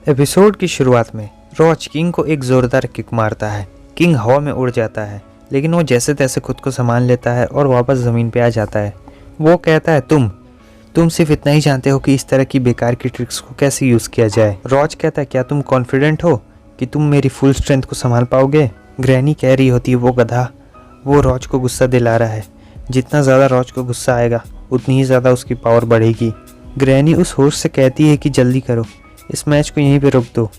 Episode की शुरुआत में रॉज किंग को एक जोरदार किक मारता है। किंग हवा में उड़ जाता है, लेकिन वो जैसे तैसे खुद को संभाल लेता है और वापस ज़मीन पे आ जाता है। वो कहता है तुम सिर्फ इतना ही जानते हो कि इस तरह की बेकार की ट्रिक्स को कैसे यूज़ किया जाए। रॉज कहता है क्या तुम कॉन्फिडेंट हो कि तुम मेरी फुल स्ट्रेंथ को संभाल पाओगे। ग्रैनी कह रही होती है वो गधा। वो रॉज को गुस्सा दिला रहा है। जितना ज़्यादा रॉज को गुस्सा आएगा उतनी ही ज़्यादा उसकी पावर बढ़ेगी। ग्रैनी उस होस्ट से कहती है कि जल्दी करो, इस मैच को यहीं पे रोक दो।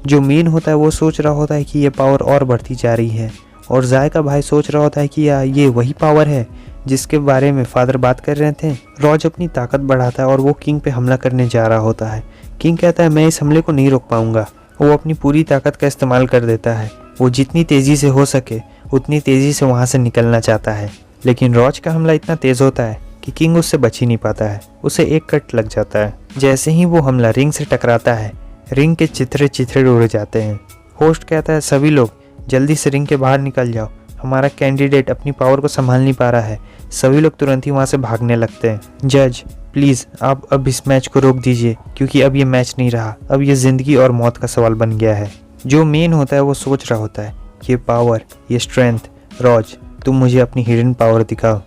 जो मीन होता है वो सोच रहा होता है कि ये पावर और बढ़ती जा रही है, और जाय का भाई सोच रहा होता है कि ये वही पावर है जिसके बारे में फादर बात कर रहे थे। रॉज अपनी ताकत बढ़ाता है और वो किंग पे हमला करने जा रहा होता है। किंग कहता है मैं इस हमले को नहीं रोक पाऊंगा। वो अपनी पूरी ताकत का इस्तेमाल कर देता है। वो जितनी तेज़ी से हो सके उतनी तेज़ी से वहाँ से निकलना चाहता है, लेकिन रॉज का हमला इतना तेज़ होता है कि किंग उससे बच ही नहीं पाता है। उसे एक कट लग जाता है। जैसे ही वो हमला रिंग से टकराता है, रिंग के चिथड़े उड़ जाते हैं। होस्ट कहता है सभी लोग जल्दी से रिंग के बाहर निकल जाओ, हमारा कैंडिडेट अपनी पावर को संभाल नहीं पा रहा है। सभी लोग तुरंत ही वहाँ से भागने लगते हैं। जज प्लीज़ आप अब इस मैच को रोक दीजिए, क्योंकि अब ये मैच नहीं रहा, अब ये ज़िंदगी और मौत का सवाल बन गया है। जो मेन होता है वो सोच रहा होता है ये पावर, ये स्ट्रेंथ, रॉज तुम मुझे अपनी हिडन पावर दिखाओ।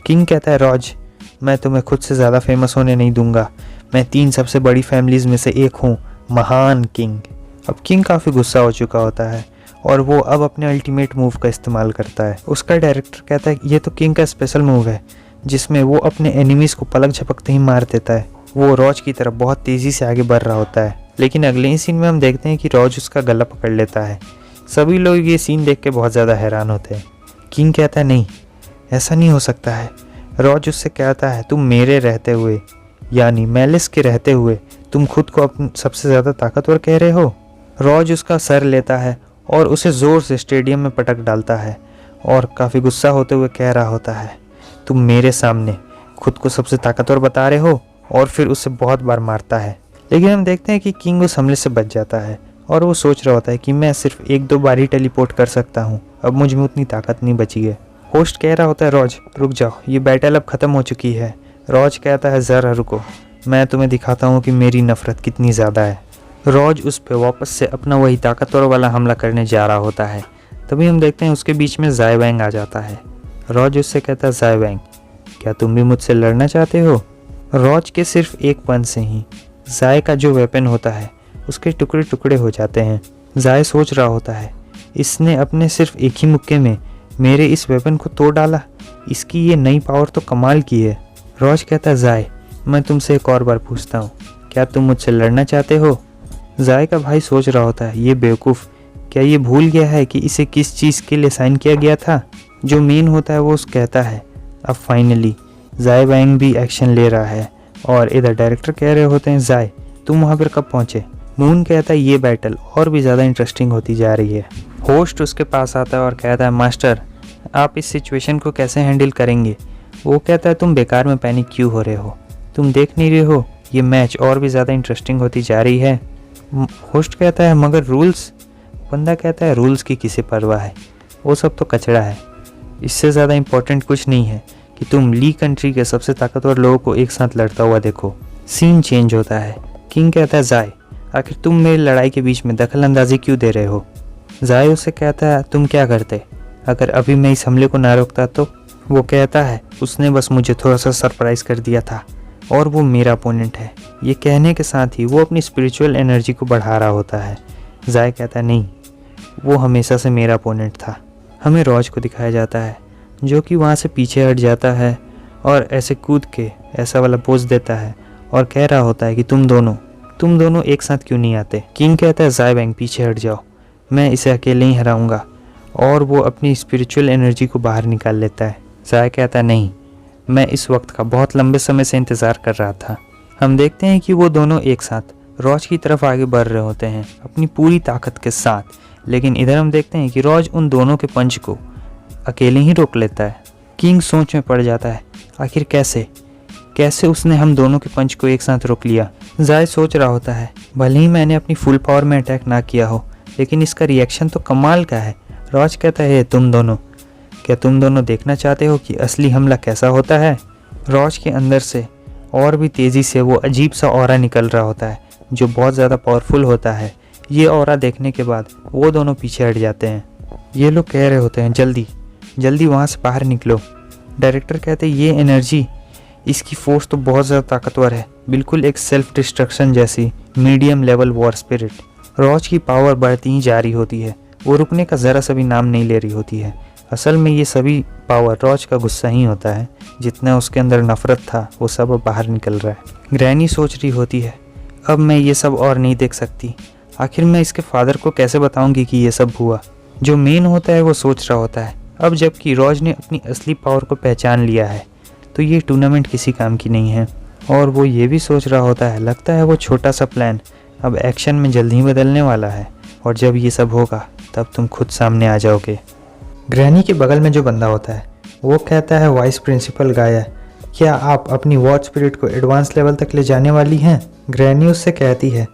किंग कहता है रॉज मैं तुम्हें खुद से ज़्यादा फेमस होने नहीं दूंगा। मैं 3 सबसे बड़ी फैमिलीज़ में से एक हूँ, महान किंग। अब किंग काफ़ी गुस्सा हो चुका होता है और वो अब अपने अल्टीमेट मूव का इस्तेमाल करता है। उसका डायरेक्टर कहता है ये तो किंग का स्पेशल मूव है, जिसमें वो अपने एनिमीज़ को पलक झपकते ही मार देता है। वो रॉज की तरफ बहुत तेज़ी से आगे बढ़ रहा होता है, लेकिन अगले ही सीन में हम देखते हैं कि रॉज उसका गला पकड़ लेता है। सभी लोग ये सीन देख के बहुत ज़्यादा हैरान होते हैं। किंग कहता है नहीं, ऐसा नहीं हो सकता है। रॉज उससे कहता है तुम मेरे रहते हुए, यानी मेलिस के रहते हुए, तुम खुद को अपने सबसे ज़्यादा ताकतवर कह रहे हो। रॉज उसका सर लेता है और उसे ज़ोर से स्टेडियम में पटक डालता है और काफ़ी गुस्सा होते हुए कह रहा होता है तुम मेरे सामने खुद को सबसे ताकतवर बता रहे हो, और फिर उसे बहुत बार मारता है। लेकिन हम देखते हैं कि किंग उस हमले से बच जाता है और वो सोच रहा होता है कि मैं सिर्फ 1-2 बार ही टेलीपोर्ट कर सकता हूँ, अब मुझ में उतनी ताकत नहीं बची है। होस्ट कह रहा होता है रॉज रुक जाओ, ये बैटल अब ख़त्म हो चुकी है। रॉज कहता है ज़रा रुको, मैं तुम्हें दिखाता हूँ कि मेरी नफ़रत कितनी ज़्यादा है। रॉज उस पर वापस से अपना वही ताकतवर वाला हमला करने जा रहा होता है। तभी हम देखते हैं उसके बीच में जाय वैंग आ जाता है। रॉज उससे कहता है जाय वैंग क्या तुम भी मुझसे लड़ना चाहते हो। रॉज के सिर्फ एक पंच से ही जाय का जो वेपन होता है उसके टुकड़े टुकड़े हो जाते हैं। जाय सोच रहा होता है इसने अपने सिर्फ एक ही मुक्के में मेरे इस वेपन को तोड़ डाला, इसकी ये नई पावर तो कमाल की है। रॉज कहता है जाय मैं तुमसे एक और बार पूछता हूँ, क्या तुम मुझसे लड़ना चाहते हो। जाय का भाई सोच रहा होता है ये बेवकूफ़ क्या ये भूल गया है कि इसे किस चीज़ के लिए साइन किया गया था। जो मेन होता है वो कहता है अब फाइनली जाय वैंग भी एक्शन ले रहा है, और इधर डायरेक्टर कह रहे होते हैं जाय तुम वहाँ पर कब पहुँचे। मून कहता है ये बैटल और भी ज़्यादा इंटरेस्टिंग होती जा रही है। होस्ट उसके पास आता है और कहता है मास्टर आप इस सिचुएशन को कैसे हैंडल करेंगे। वो कहता है तुम बेकार में पैनिक क्यों हो रहे हो, तुम देख नहीं रहे हो ये मैच और भी ज़्यादा इंटरेस्टिंग होती जा रही है। होस्ट कहता है मगर रूल्स। बंदा कहता है रूल्स की किसे परवाह है, वो सब तो कचड़ा है। इससे ज़्यादा इम्पोर्टेंट कुछ नहीं है कि तुम ली कंट्री के सबसे ताकतवर लोगों को एक साथ लड़ता हुआ देखो। सीन चेंज होता है। किंग कहता है जाय आखिर तुम मेरी लड़ाई के बीच में दखल अंदाजी क्यों दे रहे हो। जाय उससे कहता है तुम क्या करते अगर अभी मैं इस हमले को ना रोकता तो। वो कहता है उसने बस मुझे थोड़ा सा सरप्राइज़ कर दिया था और वो मेरा अपोनेंट है। ये कहने के साथ ही वो अपनी स्पिरिचुअल एनर्जी को बढ़ा रहा होता है। जाय कहता है नहीं, वो हमेशा से मेरा अपोनेंट था। हमें रॉज को दिखाया जाता है जो कि वहाँ से पीछे हट जाता है और ऐसे कूद के ऐसा वाला पोज देता है और कह रहा होता है कि तुम दोनों एक साथ क्यों नहीं आते। किंग कहता है जाय वैंग पीछे हट जाओ, मैं इसे अकेले ही हराऊंगा, और वो अपनी स्पिरिचुअल एनर्जी को बाहर निकाल लेता है। जाय कहता है नहीं, मैं इस वक्त का बहुत लंबे समय से इंतज़ार कर रहा था। हम देखते हैं कि वो दोनों एक साथ रॉज की तरफ आगे बढ़ रहे होते हैं अपनी पूरी ताकत के साथ, लेकिन इधर हम देखते हैं कि रॉज उन दोनों के पंच को अकेले ही रोक लेता है। किंग सोच में पड़ जाता है आखिर कैसे उसने हम दोनों के पंच को एक साथ रोक लिया। जाय सोच रहा होता है भले ही मैंने अपनी फुल पावर में अटैक ना किया हो, लेकिन इसका रिएक्शन तो कमाल का है। रॉज कहता है क्या तुम दोनों देखना चाहते हो कि असली हमला कैसा होता है। रॉज के अंदर से और भी तेज़ी से वो अजीब सा ऑरा निकल रहा होता है, जो बहुत ज़्यादा पावरफुल होता है। ये ऑरा देखने के बाद वो दोनों पीछे हट जाते हैं। ये लोग कह रहे होते हैं जल्दी जल्दी वहाँ से बाहर निकलो। डायरेक्टर कहते हैं ये एनर्जी, इसकी फोर्स तो बहुत ज़्यादा ताकतवर है, बिल्कुल एक सेल्फ डिस्ट्रक्शन जैसी medium level war spirit. Rows की पावर बढ़ती ही जा रही होती है, वो रुकने का ज़रा सा भी नाम नहीं ले रही होती है। असल में ये सभी पावर रॉज का गुस्सा ही होता है, जितना उसके अंदर नफरत था वो सब अब बाहर निकल रहा है। ग्रैनी सोच रही होती है अब मैं ये सब और नहीं देख सकती, आखिर मैं इसके फादर को कैसे बताऊंगी कि ये सब हुआ। जो मेन होता है वो सोच रहा होता है अब जबकि रॉज ने अपनी असली पावर को पहचान लिया है तो ये टूर्नामेंट किसी काम की नहीं है। और वो ये भी सोच रहा होता है लगता है वो छोटा सा प्लान अब एक्शन में जल्द ही बदलने वाला है, और जब ये सब होगा तब तुम खुद सामने आ जाओगे। ग्रैनी के बगल में जो बंदा होता है वो कहता है वाइस प्रिंसिपल गाया, क्या आप अपनी वॉर स्पिरिट को एडवांस लेवल तक ले जाने वाली हैं? ग्रैनी उससे कहती है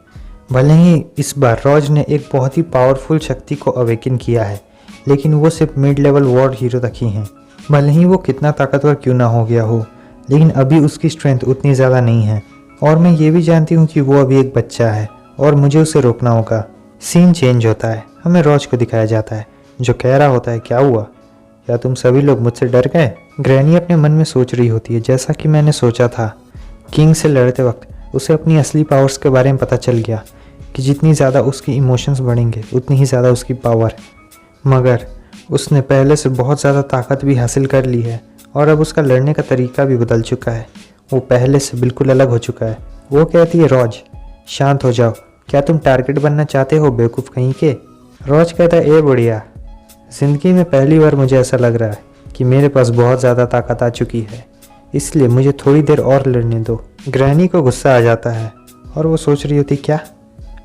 भले ही इस बार रॉज ने एक बहुत ही पावरफुल शक्ति को अवेकन किया है, लेकिन वो सिर्फ मिड लेवल वॉर हीरो तक ही हैं। भले ही वो कितना ताकतवर क्यों ना हो गया हो, लेकिन अभी उसकी स्ट्रेंथ उतनी ज़्यादा नहीं है, और मैं ये भी जानती हूँ कि वो अभी एक बच्चा है और मुझे उसे रोकना होगा। सीन चेंज होता है, हमें रॉज को दिखाया जाता है जो कह रहा होता है क्या हुआ, क्या तुम सभी लोग मुझसे डर गए? ग्रैनी अपने मन में सोच रही होती है जैसा कि मैंने सोचा था। किंग से लड़ते वक्त उसे अपनी असली पावर्स के बारे में पता चल गया कि जितनी ज़्यादा उसकी इमोशंस बढ़ेंगे उतनी ही ज़्यादा उसकी पावर, मगर उसने पहले से बहुत ज़्यादा ताकत भी हासिल कर ली है और अब उसका लड़ने का तरीका भी बदल चुका है, वो पहले से बिल्कुल अलग हो चुका है। वो कहती है रॉज शांत हो जाओ, क्या तुम टारगेट बनना चाहते हो बेवकूफ़ कहीं के? रॉज कहता है ए बढ़िया, ज़िंदगी में पहली बार मुझे ऐसा लग रहा है कि मेरे पास बहुत ज़्यादा ताकत आ चुकी है, इसलिए मुझे थोड़ी देर और लड़ने दो। ग्रैनी को गुस्सा आ जाता है और वो सोच रही होती क्या,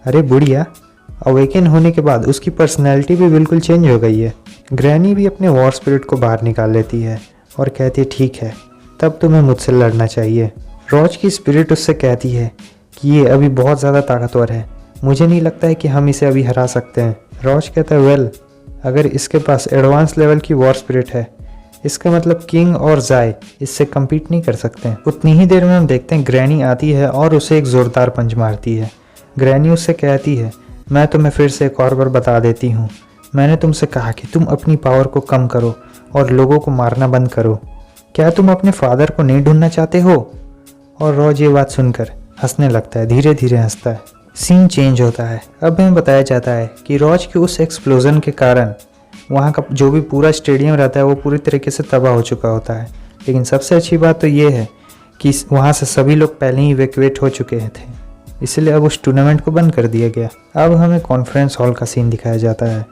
अरे बुढ़िया, अवेकन होने के बाद उसकी पर्सनैलिटी भी बिल्कुल चेंज हो गई है। ग्रैनी भी अपने वॉर स्पिरिट को बाहर निकाल लेती है और कहती है ठीक है, तब तुम्हें मुझसे लड़ना चाहिए। रॉज की स्पिरिट उससे कहती है कि ये अभी बहुत ज़्यादा ताकतवर है, मुझे नहीं लगता है कि हम इसे अभी हरा सकते हैं। रॉज कहता है वेल, अगर इसके पास एडवांस लेवल की वॉर स्पिरिट है इसका मतलब किंग और जाय इससे कम्पीट नहीं कर सकते हैं। उतनी ही देर में हम देखते हैं ग्रैनी आती है और उसे एक ज़ोरदार पंच मारती है। ग्रैनी उससे कहती है मैं तुम्हें फिर से एक और बार बता देती हूँ, मैंने तुमसे कहा कि तुम अपनी पावर को कम करो और लोगों को मारना बंद करो। क्या तुम अपने फादर को नहीं ढूंढना चाहते हो? और रॉज ये बात सुनकर हंसने लगता है, धीरे धीरे हंसता है। सीन चेंज होता है, अब हमें बताया जाता है कि रॉज के उस एक्सप्लोजन के कारण वहाँ का जो भी पूरा स्टेडियम रहता है वो पूरी तरीके से तबाह हो चुका होता है। लेकिन सबसे अच्छी बात तो ये है कि वहाँ से सभी लोग पहले ही इवैक्यूएट हो चुके थे, इसलिए अब उस टूर्नामेंट को बंद कर दिया गया। अब हमें कॉन्फ्रेंस हॉल का सीन दिखाया जाता है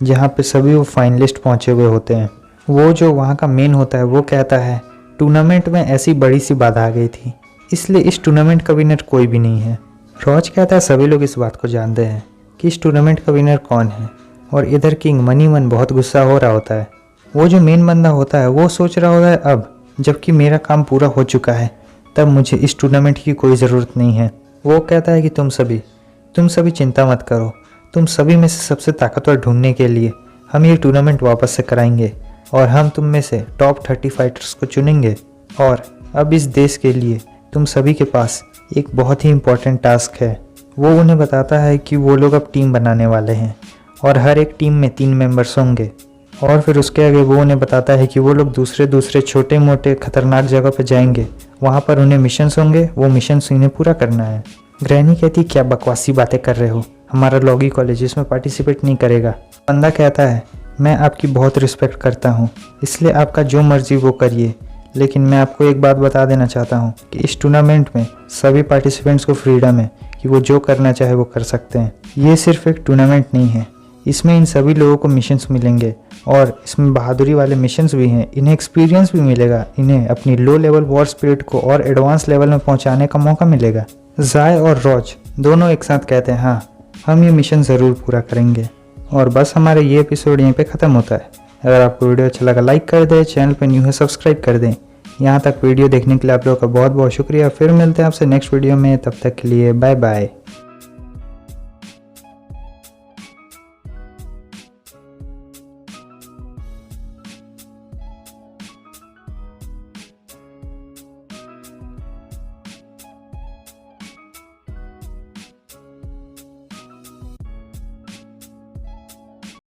जहाँ पे सभी वो फाइनलिस्ट पहुँचे हुए होते हैं। वो जो वहाँ का मेन होता है वो कहता है टूर्नामेंट में ऐसी बड़ी सी बाधा आ गई थी, इसलिए इस टूर्नामेंट का विनर कोई भी नहीं है। रॉज कहता है सभी लोग इस बात को जानते हैं कि इस टूर्नामेंट का विनर कौन है, और इधर किंग मनी मन बहुत गुस्सा हो रहा होता है। वो जो मेन बंदा होता है वो सोच रहा होता है अब जबकि मेरा काम पूरा हो चुका है तब मुझे इस टूर्नामेंट की कोई ज़रूरत नहीं है। वो कहता है कि तुम सभी चिंता मत करो, तुम सभी में से सबसे ताकतवर ढूंढने के लिए हम ये टूर्नामेंट वापस से कराएंगे और हम तुम में से टॉप 30 फाइटर्स को चुनेंगे। और अब इस देश के लिए तुम सभी के पास एक बहुत ही इम्पोर्टेंट टास्क है। वो उन्हें बताता है कि वो लोग अब टीम बनाने वाले हैं और हर एक टीम में 3 मेंबर्स होंगे, और फिर उसके आगे वो उन्हें बताता है कि वो लोग दूसरे छोटे मोटे खतरनाक जगह पर जाएंगे, वहाँ पर उन्हें मिशंस होंगे, वो मिशंस इन्हें पूरा करना है। ग्रैनी कहती क्या बकवासी बातें कर रहे हो, हमारा लॉगी कॉलेज इसमें पार्टिसिपेट नहीं करेगा। बंदा कहता है मैं आपकी बहुत रिस्पेक्ट करता हूँ, इसलिए आपका जो मर्जी वो करिए, लेकिन मैं आपको एक बात बता देना चाहता हूँ कि इस टूर्नामेंट में सभी पार्टिसिपेंट्स को फ्रीडम है कि वो जो करना चाहे वो कर सकते हैं। ये सिर्फ एक टूर्नामेंट नहीं है, इसमें इन सभी लोगों को मिशंस मिलेंगे और इसमें बहादुरी वाले मिशंस भी हैं, इन्हें एक्सपीरियंस भी मिलेगा, इन्हें अपनी लो लेवल वॉर स्पिरिट को और एडवांस लेवल में पहुंचाने का मौका मिलेगा। जाय और रॉज दोनों एक साथ कहते हैं हाँ हम ये मिशन ज़रूर पूरा करेंगे। और बस हमारा ये एपिसोड यहीं पे ख़त्म होता है। अगर आपको वीडियो अच्छा लगा लाइक कर दें, चैनल पर न्यू है सब्सक्राइब कर दें। यहाँ तक वीडियो देखने के लिए आप लोगों का बहुत बहुत शुक्रिया। फिर मिलते हैं आपसे नेक्स्ट वीडियो में, तब तक के लिए बाय बाय।